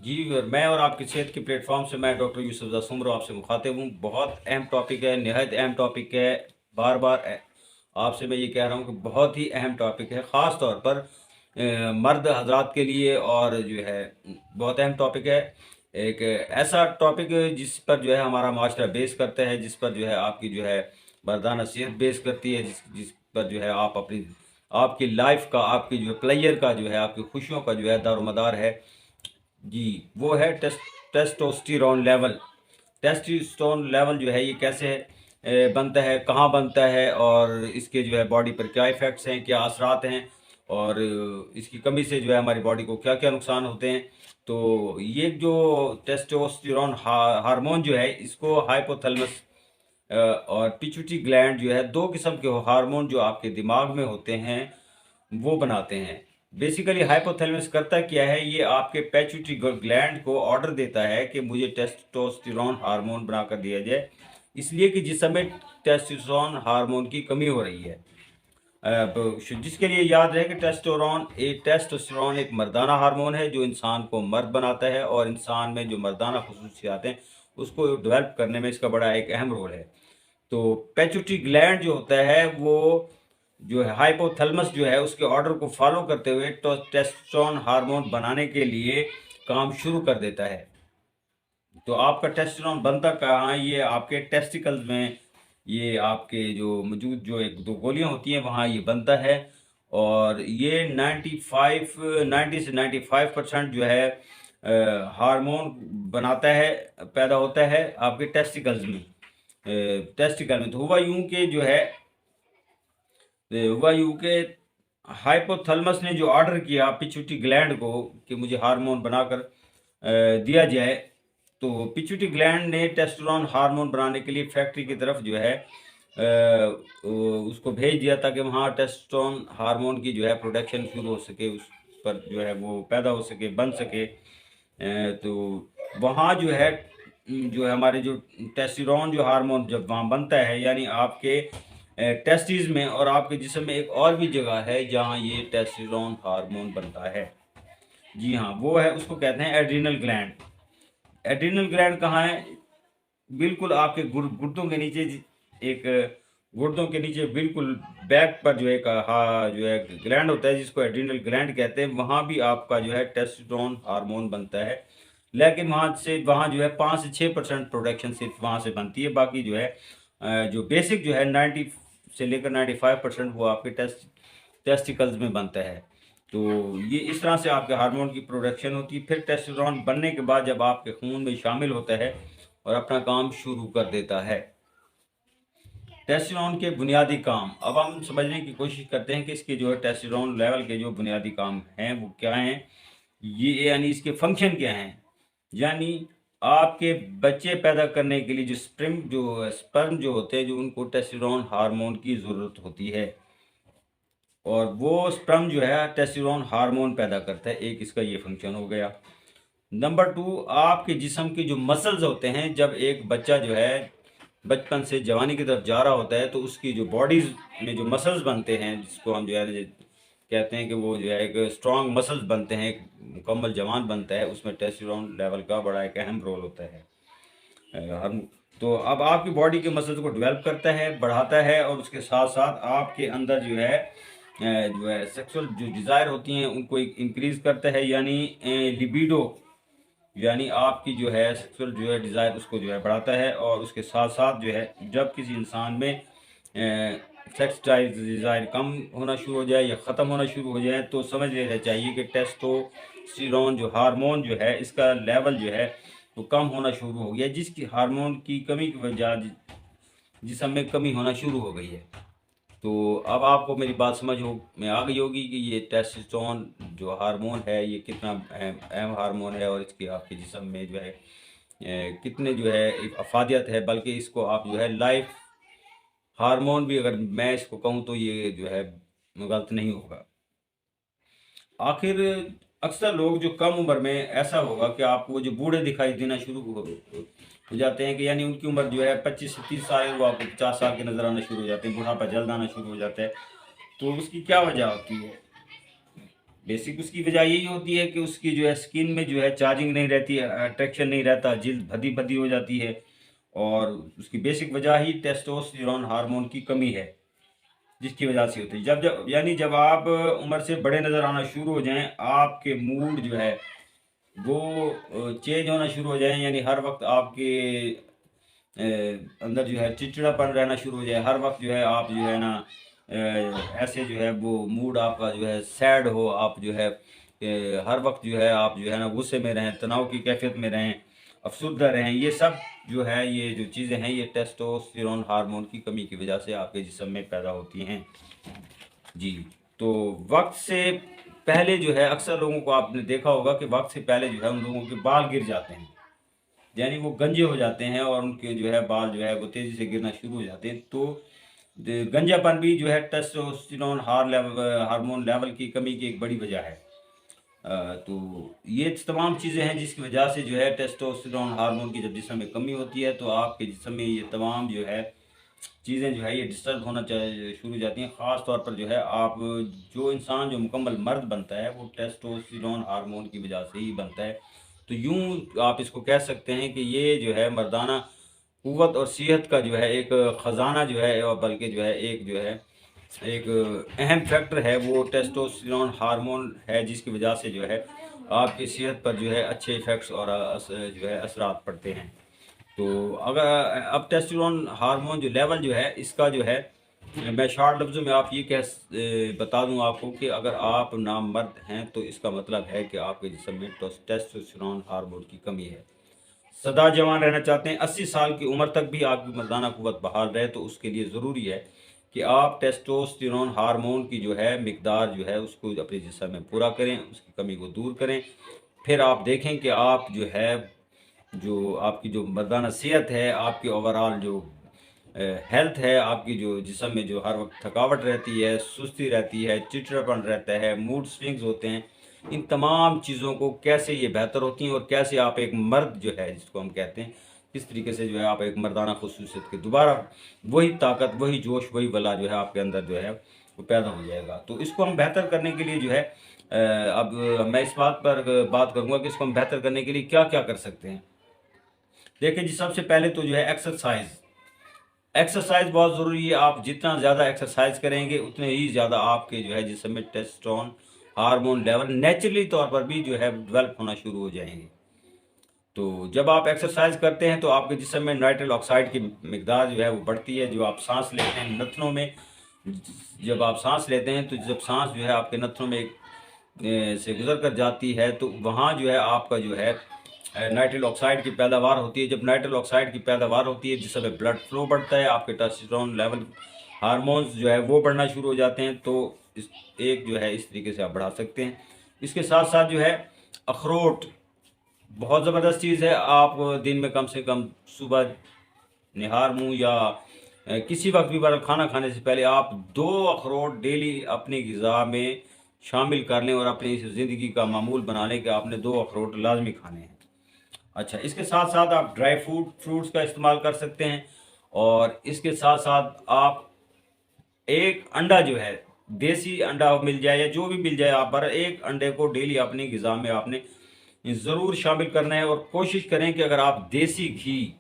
जी, और मैं और आपकी सेहत के प्लेटफ़ॉर्म से मैं डॉक्टर यूसुफ जासूम आपसे मुखातिब हूँ। बहुत अहम टॉपिक है, निहायत अहम टॉपिक है। बार-बार आपसे मैं ये कह रहा हूँ कि बहुत ही अहम टॉपिक है, ख़ास तौर पर मर्द हज़रात के लिए और जो है बहुत अहम टॉपिक है। एक ऐसा टॉपिक जिस पर जो है हमारा माशरा बेस करता है, जिस पर जो है आपकी जो है मर्दाना सेहत बेस करती है, जिस जिस पर जो है आप अपनी आपकी लाइफ़ का, आपकी जो प्लेयर का जो है, आपकी खुशियों का जो है दारोमदार है। जी, वो है टेस्टोस्टेरोन लेवल। टेस्टोस्टेरोन लेवल जो है ये कैसे बनता है, कहाँ बनता है और इसके जो है बॉडी पर क्या इफ़ेक्ट्स हैं, क्या असरात हैं और इसकी कमी से जो है हमारी बॉडी को क्या-क्या नुकसान होते हैं। तो ये जो टेस्टोस्टेरोन हार्मोन जो है इसको हाइपोथैलेमस और पिट्यूटरी ग्लैंड जो है 2 किस्म के हार्मोन जो आपके दिमाग में होते हैं वो बनाते हैं। बेसिकली हाइपोथैलेमस करता क्या है, ये आपके पिट्यूटरी ग्लैंड को ऑर्डर देता है कि मुझे टेस्टोस्टेरोन हार्मोन बनाकर दिया जाए, इसलिए कि जिस समय टेस्टोस्टेरोन हार्मोन की कमी हो रही है। जिसके लिए याद रहे कि टेस्टोस्टेरोन एक मर्दाना हार्मोन है जो इंसान को मर्द बनाता है और इंसान में जो मर्दाना खसूसियात हैं उसको डेवलप करने में इसका बड़ा एक अहम रोल है। तो पिट्यूटरी ग्लैंड जो होता है वो जो है हाइपोथैलेमस जो है उसके ऑर्डर को फॉलो करते हुए तो टेस्टोस्टेरोन हार्मोन बनाने के लिए काम शुरू कर देता है। तो आपका टेस्टोस्टेरोन बनता कहाँ है? ये आपके टेस्टिकल्स में, ये आपके जो मौजूद जो एक दो गोलियां होती हैं वहाँ ये बनता है और ये 90 से 95% जो है हार्मोन बनाता है, पैदा होता है आपके टेस्टिकल्स में। टेस्टिकल में तो हुआ यूं कि जो है हुआ यूं कि हाइपोथैलेमस ने जो ऑर्डर किया पिट्यूटरी ग्लैंड को कि मुझे हार्मोन बनाकर दिया जाए, तो पिट्यूटरी ग्लैंड ने टेस्टोस्टेरोन हार्मोन बनाने के लिए फैक्ट्री की तरफ जो है उसको भेज दिया ताकि वहाँ टेस्टोस्टेरोन हार्मोन की जो है प्रोडक्शन शुरू हो सके, उस पर जो है वो पैदा हो सके, बन सके। तो वहाँ जो है हमारे जो टेस्टोस्टेरोन जो हार्मोन जब वहाँ बनता है, यानी आपके टेस्टिस में और आपके जिस्म में एक और भी जगह है जहाँ ये टेस्टोस्टेरोन हार्मोन बनता है। जी हाँ, वो है, उसको कहते हैं एड्रिनल ग्लैंड। एड्रिनल ग्लैंड कहाँ है? बिल्कुल आपके गुर्दों के नीचे एक गुर्दों के नीचे बिल्कुल बैक पर जो एक जो है ग्लैंड होता है जिसको एड्रिनल ग्लैंड कहते हैं, वहाँ भी आपका जो है टेस्टोस्टेरोन हार्मोन बनता है। लेकिन वहाँ जो है 5 से 6% प्रोडक्शन सिर्फ वहाँ से बनती है, बाकी जो है जो बेसिक जो है 90 से लेकर 95% वो आपके टेस्टिकल्स में बनता है। तो ये इस तरह से आपके हार्मोन की प्रोडक्शन होती है। फिर टेस्टोस्टेरोन बनने के बाद जब आपके खून में शामिल होता है और अपना काम शुरू कर देता है। टेस्टोस्टेरोन के बुनियादी काम अब हम समझने की कोशिश करते हैं कि इसके जो है टेस्टोस्टेरोन लेवल के जो बुनियादी काम हैं वो क्या हैं, ये यानी इसके फंक्शन क्या हैं। यानी आपके बच्चे पैदा करने के लिए जो स्पर्म जो होते हैं, जो उनको टेस्टोस्टेरोन हार्मोन की ज़रूरत होती है और वो स्पर्म जो है टेस्टोस्टेरोन हार्मोन पैदा करता है। एक इसका ये फंक्शन हो गया। नंबर 2, आपके जिस्म के जो मसल्स होते हैं, जब एक बच्चा जो है बचपन से जवानी की तरफ जा रहा होता है तो उसकी जो बॉडीज़ में जो मसल्स बनते हैं, जिसको हम जो है कहते हैं कि वो जो है एक स्ट्रॉन्ग मसल्स बनते हैं, एक मुकम्मल जवान बनता है, उसमें टेस्टोस्टेरोन लेवल का बड़ा एक अहम रोल होता है। हम तो अब आपकी बॉडी के मसल्स को डेवलप करता है, बढ़ाता है और उसके साथ साथ आपके अंदर जो है सेक्सुअल जो डिज़ायर होती हैं उनको इंक्रीज़ करता है, यानी लिबिडो, यानी आपकी जो है सेक्सुअल जो है डिज़ायर उसको जो है बढ़ाता है। और उसके साथ साथ जो है जब किसी इंसान में सेक्स डिज़ायर कम होना शुरू हो जाए या ख़त्म होना शुरू हो जाए तो समझ लेना चाहिए कि टेस्टोस्टेरोन जो हार्मोन जो है इसका लेवल जो है वो कम होना शुरू हो गया, जिसकी हार्मोन की कमी की वजह जिसम में कमी होना शुरू हो गई है। तो अब आपको मेरी बात समझ में आ गई होगी कि ये टेस्टोस्टेरोन जो हार्मोन है ये कितना अहम अहम हार्मोन है और इसकी आपके जिस्म में जो है कितने जो है एक अफादियत है, बल्कि इसको आप जो है लाइफ हार्मोन भी अगर मैं इसको कहूँ तो ये जो है गलत नहीं होगा। आखिर अक्सर लोग जो कम उम्र में ऐसा होगा कि आपको जो बूढ़े दिखाई देना शुरू हो जाते हैं, कि यानी उनकी उम्र जो है 25 से 30 साल है, वो आपको 50 साल के नज़र आना शुरू हो जाते हैं, बुढ़ापा जल्द आना शुरू हो जाता है। तो उसकी क्या वजह होती है? बेसिक उसकी वजह यही होती है कि उसकी जो है स्किन में जो है चार्जिंग नहीं रहती है, अट्रैक्शन नहीं रहता, जिल्द भदी भदी हो जाती है। और उसकी बेसिक वजह ही टेस्टोस्टेरोन हार्मोन की कमी है, जिसकी वजह से होती है। जब यानी जब आप उम्र से बड़े नज़र आना शुरू हो जाएं, आपके मूड जो है वो चेंज होना शुरू हो जाए, यानी हर वक्त आपके अंदर जो है चिड़चिड़ापन रहना शुरू हो जाए, हर वक्त जो है आप जो है ना ऐसे जो है वो मूड आपका जो है सैड हो, आप जो है हर वक्त जो है आप जो है ना गुस्से में रहें, तनाव की कैफियत में रहें, अफसुर्दा रहें, ये सब जो है ये जो चीज़ें हैं ये टेस्टोस्टेरोन हार्मोन की कमी की वजह से आपके जिस्म में पैदा होती हैं। जी। तो वक्त से पहले जो है अक्सर लोगों को आपने देखा होगा कि वक्त से पहले जो है उन लोगों के बाल गिर जाते हैं, यानी वो गंजे हो जाते हैं और उनके जो है बाल जो है वो तेज़ी से गिरना शुरू हो जाते हैं। तो गंजापन भी जो है टेस्टोस्टेरोन हार्मोन लेवल की कमी की एक बड़ी वजह है। तो ये तमाम चीज़ें हैं जिसकी वजह से जो है टेस्टोस्टेरोन हार्मोन की जब जिस्म में कमी होती है तो आपके जिस्म में ये तमाम जो है चीज़ें जो है ये डिस्टर्ब होना शुरू हो जाती हैं। ख़ास तौर पर जो है आप जो इंसान जो मुकम्मल मर्द बनता है वो टेस्टोस्टेरोन हार्मोन की वजह से ही बनता है। तो यूँ आप इसको कह सकते हैं कि ये जो है मर्दाना क़ुव्वत और सेहत का जो है एक ख़जाना जो है, और बल्कि जो है एक अहम फैक्टर है वो टेस्टोस्टेरोन हार्मोन है, जिसकी वजह से जो है आपकी सेहत पर जो है अच्छे इफ़ेक्ट्स और जो है असरात पड़ते हैं। तो अगर अब टेस्टोस्टेरोन हार्मोन जो लेवल जो है इसका जो है मैं शॉर्ट लफ्ज़ों में आप ये बता दूं आपको कि अगर आप नामर्द हैं तो इसका मतलब है कि आपके जिस्म में टेस्टोस्टेरोन हार्मोन की कमी है। सदा जवान रहना चाहते हैं, 80 साल की उम्र तक भी आपकी मर्दाना क़ुव्वत बहाल रहे, तो उसके लिए ज़रूरी है कि आप टेस्टोस्टेरोन हार्मोन की जो है मिकदार जो है उसको अपने जिस्म में पूरा करें, उसकी कमी को दूर करें। फिर आप देखें कि आप जो है जो आपकी जो मर्दाना सेहत है, आपकी ओवरऑल जो हेल्थ है, आपकी जो जिस्म में जो हर वक्त थकावट रहती है, सुस्ती रहती है, चिड़चिड़ापन रहता है, मूड स्विंग्स होते हैं, इन तमाम चीज़ों को कैसे ये बेहतर होती हैं और कैसे आप एक मर्द जो है जिसको हम कहते हैं, किस तरीके से जो है आप एक मर्दाना खुसूसियत के दोबारा वही ताकत, वही जोश, वही बला जो है आपके अंदर जो है वो पैदा हो जाएगा। तो इसको हम बेहतर करने के लिए जो है अब मैं इस बात पर बात करूँगा कि इसको हम बेहतर करने के लिए क्या क्या कर सकते हैं। देखिए जी, सबसे पहले तो जो है एक्सरसाइज बहुत ज़रूरी है। आप जितना ज़्यादा एक्सरसाइज करेंगे उतने ही ज़्यादा आपके जो है जिस्म में टेस्टोस्टेरोन हार्मोन लेवल नेचुरली तौर पर भी जो है डेवलप होना शुरू हो जाएंगे। तो जब आप एक्सरसाइज करते हैं तो आपके जिस्म में नाइट्रल ऑक्साइड की मिकदार जो है वो बढ़ती है। जो आप सांस लेते हैं नथनों में, जब आप सांस लेते हैं तो जब सांस जो है आपके नथनों में से गुजर कर जाती है तो वहाँ जो है आपका जो है नाइट्रल ऑक्साइड की पैदावार होती है। जब नाइट्रल ऑक्साइड की पैदावार होती है जिससे ब्लड फ्लो बढ़ता है, आपके टेस्टोस्टेरोन लेवल हार्मोन्स जो है वो बढ़ना शुरू हो जाते हैं। तो इस एक जो है इस तरीके से आप बढ़ा सकते हैं। इसके साथ साथ जो है अखरोट बहुत ज़बरदस्त चीज़ है। आप दिन में कम से कम सुबह निहार मुँह या किसी वक्त भी बरल खाना खाने से पहले आप 2 अखरोट डेली अपनी ग़िज़ा में शामिल कर लें और अपनी इस ज़िंदगी का मामूल बना लें कि आपने 2 अखरोट लाजमी खाने हैं। अच्छा, इसके साथ साथ आप ड्राई फ्रूट्स का इस्तेमाल कर सकते हैं और इसके साथ साथ आप एक अंडा जो है, देसी अंडा मिल जाए या जो भी मिल जाए, आप पर एक अंडे को डेली अपनी ग़िज़ा में आपने ज़रूर शामिल करना है। और कोशिश करें कि अगर आप देसी घी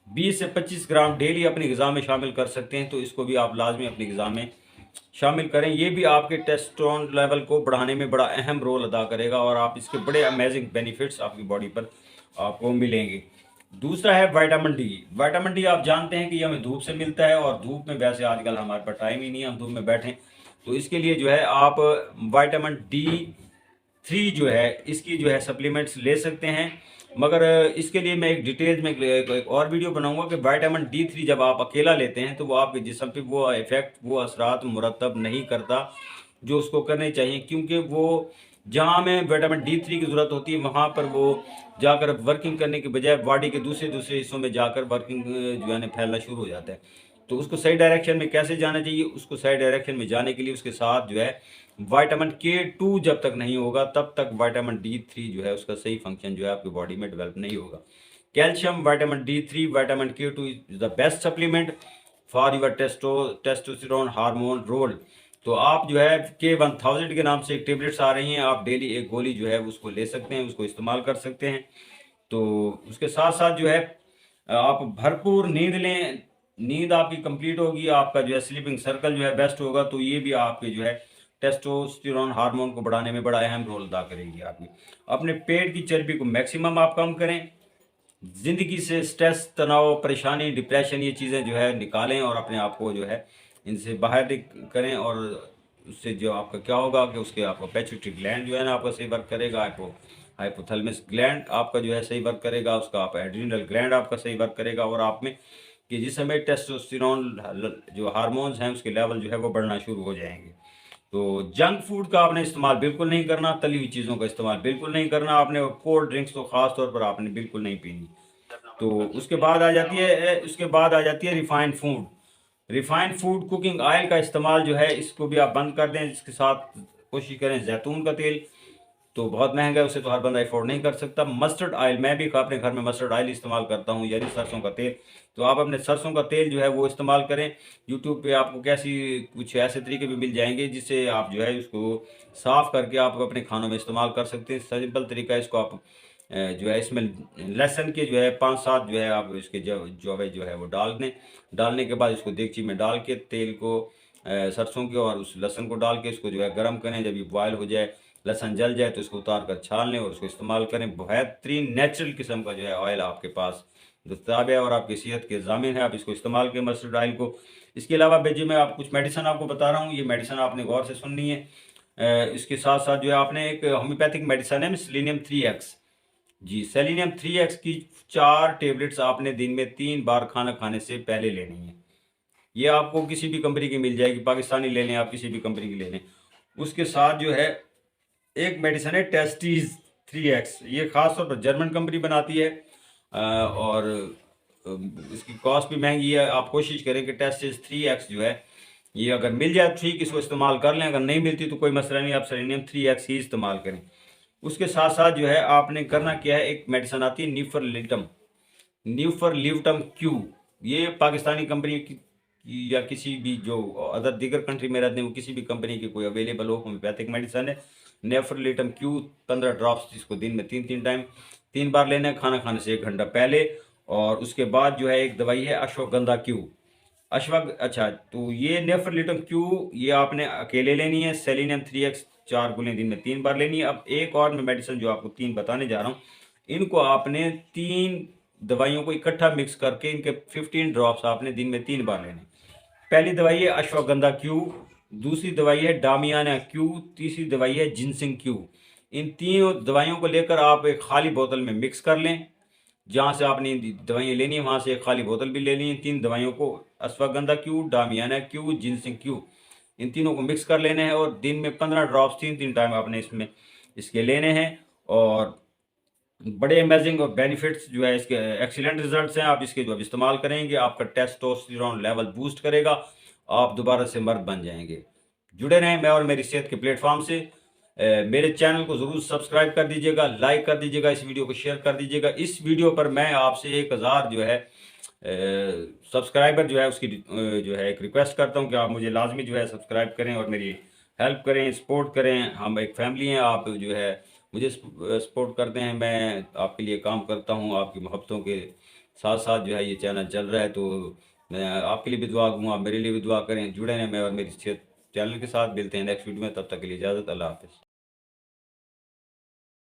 20 से 25 ग्राम डेली अपनी ग़िज़ा में शामिल कर सकते हैं तो इसको भी आप लाजमी अपनी ग़िज़ा में शामिल करें। ये भी आपके टेस्टोस्टेरोन लेवल को बढ़ाने में बड़ा अहम रोल अदा करेगा और आप इसके बड़े अमेजिंग बेनिफिट्स आपकी बॉडी पर आपको मिलेंगे। दूसरा है विटामिन डी। विटामिन डी आप जानते हैं कि ये हमें धूप से मिलता है और धूप में वैसे आजकल हमारे पास टाइम ही नहीं है हम धूप में बैठें, तो इसके लिए जो है आप विटामिन D3 जो है इसकी जो है सप्लीमेंट्स ले सकते हैं। मगर इसके लिए मैं एक डिटेल्स में एक और वीडियो बनाऊंगा कि विटामिन D3 जब आप अकेला लेते हैं तो वो आपके जिस्म पे वो इफ़ेक्ट, वो असरात मुरतब नहीं करता जो उसको करने चाहिए, क्योंकि वो जहाँ हमें विटामिन D3 की ज़रूरत होती है वहाँ पर वो जाकर वर्किंग करने के बजाय बॉडी के दूसरे हिस्सों में जाकर वर्किंग जो है फैलना शुरू हो जाता है। तो उसको सही डायरेक्शन में कैसे जाना चाहिए, उसको सही डायरेक्शन में जाने के लिए उसके साथ जो है विटामिन K2 जब तक नहीं होगा तब तक विटामिन D3 जो है उसका सही फंक्शन जो है आपकी बॉडी में डेवलप नहीं होगा। Calcium, vitamin D3, vitamin K2 is the best supplement for your testosterone hormone role. तो आप जो है K1000 के नाम से एक टेबलेट्स आ रही हैं, आप डेली एक गोली जो है उसको ले सकते हैं, उसको इस्तेमाल कर सकते हैं। तो उसके साथ साथ जो है आप भरपूर नींद लें, नींद आपकी कंप्लीट होगी, आपका जो है स्लीपिंग सर्कल जो है बेस्ट होगा, तो ये भी आपके जो है टेस्टोस्टेरोन हार्मोन को बढ़ाने में बड़ा अहम रोल अदा करेगी आपकी। अपने पेट की चर्बी को मैक्सिमम आप कम करें, ज़िंदगी से स्ट्रेस, तनाव, परेशानी, डिप्रेशन, ये चीज़ें जो है निकालें और अपने आप को जो है इनसे बाहर करें। और उससे जो आपका क्या होगा कि उसके आपका पिट्यूटरी ग्लैंड जो है ना आपका सही वर्क करेगा, हाइपोथैलेमस ग्लैंड आपका जो है सही वर्क करेगा, उसका आप एड्रिनल ग्लैंड आपका सही वर्क करेगा, और आप में कि जिस समय टेस्टोस्टेरोन जो हार्मोन्स हैं उसके लेवल जो है वो बढ़ना शुरू हो जाएंगे। तो जंक फूड का आपने इस्तेमाल बिल्कुल नहीं करना, तली हुई चीज़ों का इस्तेमाल बिल्कुल नहीं करना आपने, कोल्ड ड्रिंक्स तो ख़ास तौर पर आपने बिल्कुल नहीं पीनी। तो उसके बाद आ जाती है refined food. Refined food cooking oil का इस्तेमाल जो है इसको भी आप बंद कर दें, इसके साथ कोशिश करें जैतून का तेल, तो बहुत महंगा है, उसे तो हर बंदा अफोर्ड नहीं कर सकता। मस्टर्ड ऑयल, मैं भी अपने घर में मस्टर्ड ऑयल इस्तेमाल करता हूँ, यानी सरसों का तेल। तो आप अपने सरसों का तेल जो है वो इस्तेमाल करें। यूट्यूब पे आपको कुछ ऐसे तरीके भी मिल जाएंगे जिससे आप जो है उसको साफ़ करके आप अपने खानों में इस्तेमाल कर सकते हैं। सिंपल तरीका है, इसको आप जो है इसमें लहसुन के जो है 5-7 जो है आप इसके जो है वो डाल दें। डालने के बाद इसको देगची में डाल के तेल को सरसों के और उस लहसुन को डाल के इसको जो है गर्म करें। जब ये बॉयल हो जाए, लहसुन जल जाए, तो इसको उतार कर छान लें और उसको इस्तेमाल करें। बेहतरीन नेचुरल किस्म का जो है ऑयल आपके पास दस्ताब है और आपकी सेहत के ज़ामिन है, आप इसको इस्तेमाल करें मस्टर्ड ऑयल को। इसके अलावा भेजिए, मैं आप कुछ मेडिसिन आपको बता रहा हूँ, ये मेडिसिन आपने गौर से सुननी है। इसके साथ साथ जो है आपने एक होम्योपैथिक मेडिसिन है सेलेनियम 3x। जी, सेलेनियम 3x की 4 टेबलेट्स आपने दिन में 3 बार खाना खाने से पहले लेनी है। ये आपको किसी भी कंपनी की मिल जाएगी, पाकिस्तानी ले लें, आप किसी भी कंपनी की ले लें। उसके साथ जो है एक मेडिसिन है टेस्टीज 3x, ये खास तौर पर जर्मन कंपनी बनाती है और इसकी कॉस्ट भी महंगी है। आप कोशिश करें कि टेस्टीज 3x जो है ये अगर मिल जाए ठीक, इसको इस्तेमाल कर लें, अगर नहीं मिलती तो कोई मसला नहीं, आप सेलेनियम 3x ही इस्तेमाल करें। उसके साथ साथ जो है आपने करना क्या है, एक मेडिसिन आती है न्यूफरलिवटम क्यू, ये पाकिस्तानी कंपनी की या किसी भी जो अदर दीगर कंट्री में रहते हैं वो किसी भी कंपनी की कोई अवेलेबल हो, होम्योपैथिक मेडिसिन है। नेफ्रोलिटम क्यू 15 ड्रॉप्स, जिसको दिन में 3 बार लेना है, खाना खाने से 1 घंटा पहले। और उसके बाद जो है एक दवाई है अश्वगंधा क्यू, अच्छा, तो ये नेफ्रोलिटम क्यू ये आपने अकेले लेनी है। सेलेनियम 3x 4 गोलियां दिन में 3 बार लेनी है। अब एक और मैं मेडिसिन जो आपको 3 बताने जा रहा हूँ, इनको आपने 3 दवाइयों को इकट्ठा मिक्स करके इनके 15 ड्रॉप्स आपने दिन में 3 बार लेने। पहली दवाई है अश्वगंधा क्यू, दूसरी दवाई है डामियाना क्यू, तीसरी दवाई है जिनसिंग क्यू। इन तीनों दवाइयों को लेकर आप एक खाली बोतल में मिक्स कर लें। जहाँ से आपने दवाइयाँ लेनी है वहाँ से एक खाली बोतल भी लेनी है। 3 दवाइयों को, Ashwagandha Q, Damiana Q, ginseng Q, इन तीनों को मिक्स कर लेने हैं और दिन में 15 ड्रॉप्स 3 टाइम आपने इसके लेने हैं। और बड़े अमेजिंग और बेनिफिट्स जो है इसके, एक्सीलेंट रिजल्ट्स हैं। आप इसके जो इस्तेमाल करेंगे आपका टेस्टोस्टेरोन लेवल बूस्ट करेगा, आप दोबारा से मर्द बन जाएंगे। जुड़े रहें मैं और मेरी सेहत के प्लेटफॉर्म से। मेरे चैनल को ज़रूर सब्सक्राइब कर दीजिएगा, लाइक कर दीजिएगा, इस वीडियो को शेयर कर दीजिएगा। इस वीडियो पर मैं आपसे 1000 जो है सब्सक्राइबर जो है उसकी जो है एक रिक्वेस्ट करता हूं कि आप मुझे लाजमी जो है सब्सक्राइब करें और मेरी हेल्प करें, सपोर्ट करें। हम एक फैमिली हैं, आप जो है मुझे सपोर्ट करते हैं, मैं आपके लिए काम करता हूं। आपकी मोहब्बतों के साथ साथ जो है ये चैनल चल रहा है, तो मैं आपके लिए भी दुआ करूँ, आप मेरे लिए भी दुआ करें। जुड़े रहें मैं और मेरी चैनल के साथ। मिलते हैं नेक्स्ट वीडियो में, तब तक के लिए इजाज़त, अल्लाह हाफ़िज़।